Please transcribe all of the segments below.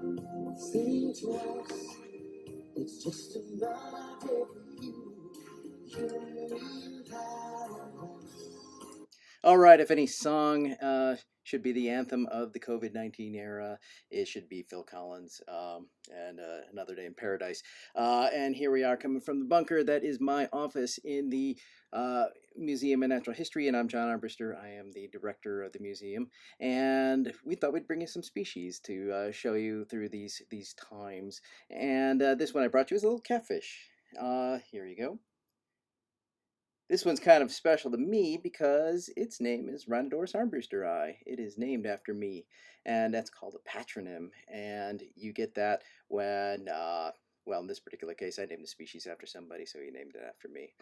Think twice, it's just another you. You in paradise. All right, if any song should be the anthem of the COVID-19 era, it should be Phil Collins and Another Day in Paradise. And here we are coming from the bunker. That is my office in the Museum of Natural History, and I'm John Armbruster. I am the director of the museum, and we thought we'd bring you some species to show you through these times. And this one I brought you is a little catfish. Here you go. This one's kind of special to me because its name is Rhinodoras armbrusteri. It is named after me, and that's called a patronym. And you get that when, well, in this particular case, I named the species after somebody, so he named it after me.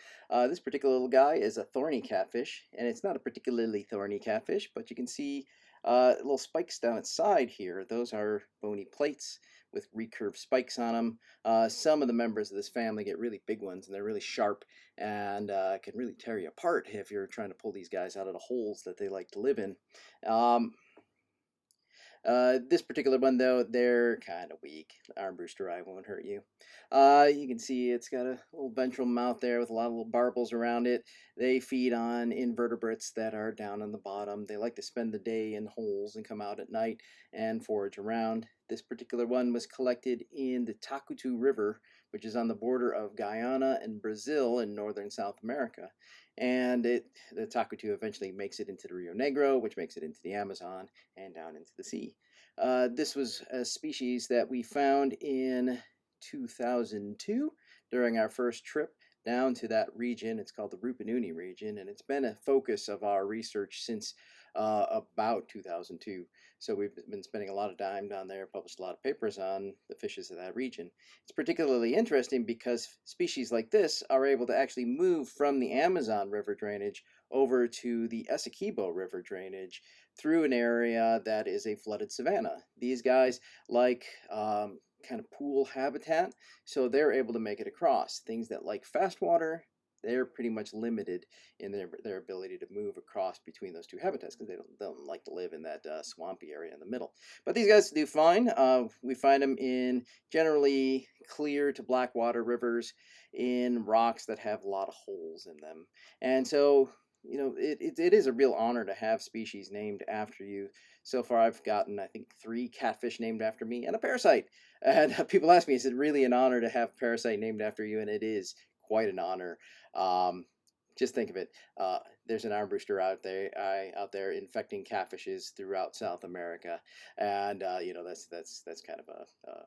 This particular little guy is a thorny catfish, and it's not a particularly thorny catfish, but you can see little spikes down its side here. Those are bony plates with recurved spikes on them. Some of the members of this family get really big ones, and they're really sharp and can really tear you apart if you're trying to pull these guys out of the holes that they like to live in. Um, this particular one, though, they're kind of weak. Armbrusteri won't hurt you. You can see it's got a little ventral mouth there with a lot of little barbels around it. They feed on invertebrates that are down on the bottom. They like to spend the day in holes and come out at night and forage around. This particular one was collected in the Tacutu River, which is on the border of Guyana and Brazil in northern South America. And the Tacutu eventually makes it into the Rio Negro, which makes it into the Amazon and down into the sea. This was a species that we found in 2002 during our first trip down to that region. It's called the Rupununi region, and it's been a focus of our research since about 2002. So we've been spending a lot of time down there, published a lot of papers on the fishes of that region. It's particularly interesting because species like this are able to actually move from the Amazon River drainage over to the Essequibo River drainage through an area that is a flooded savanna. These guys like kind of pool habitat, so they're able to make it across. Things that like fast water, they're pretty much limited in their ability to move across between those two habitats because they don't like to live in that swampy area in the middle. But these guys do fine. We find them in generally clear to black water rivers in rocks that have a lot of holes in them. And so, you know, it is a real honor to have species named after you. So far, I've gotten, I think, 3 catfish named after me and a parasite. And people ask me, is it really an honor to have a parasite named after you? And it is quite an honor. Um, just think of it. There's an armbruster out there infecting catfishes throughout South America, and you know that's kind of a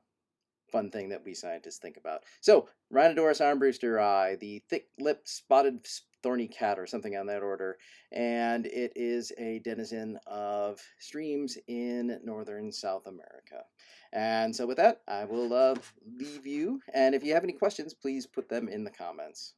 fun thing that we scientists think about. So, Rhinodoras armbrusteri, the thick-lipped spotted thorny cat or something on that order, and it is a denizen of streams in northern South America. And so with that, I will leave you, and if you have any questions, please put them in the comments.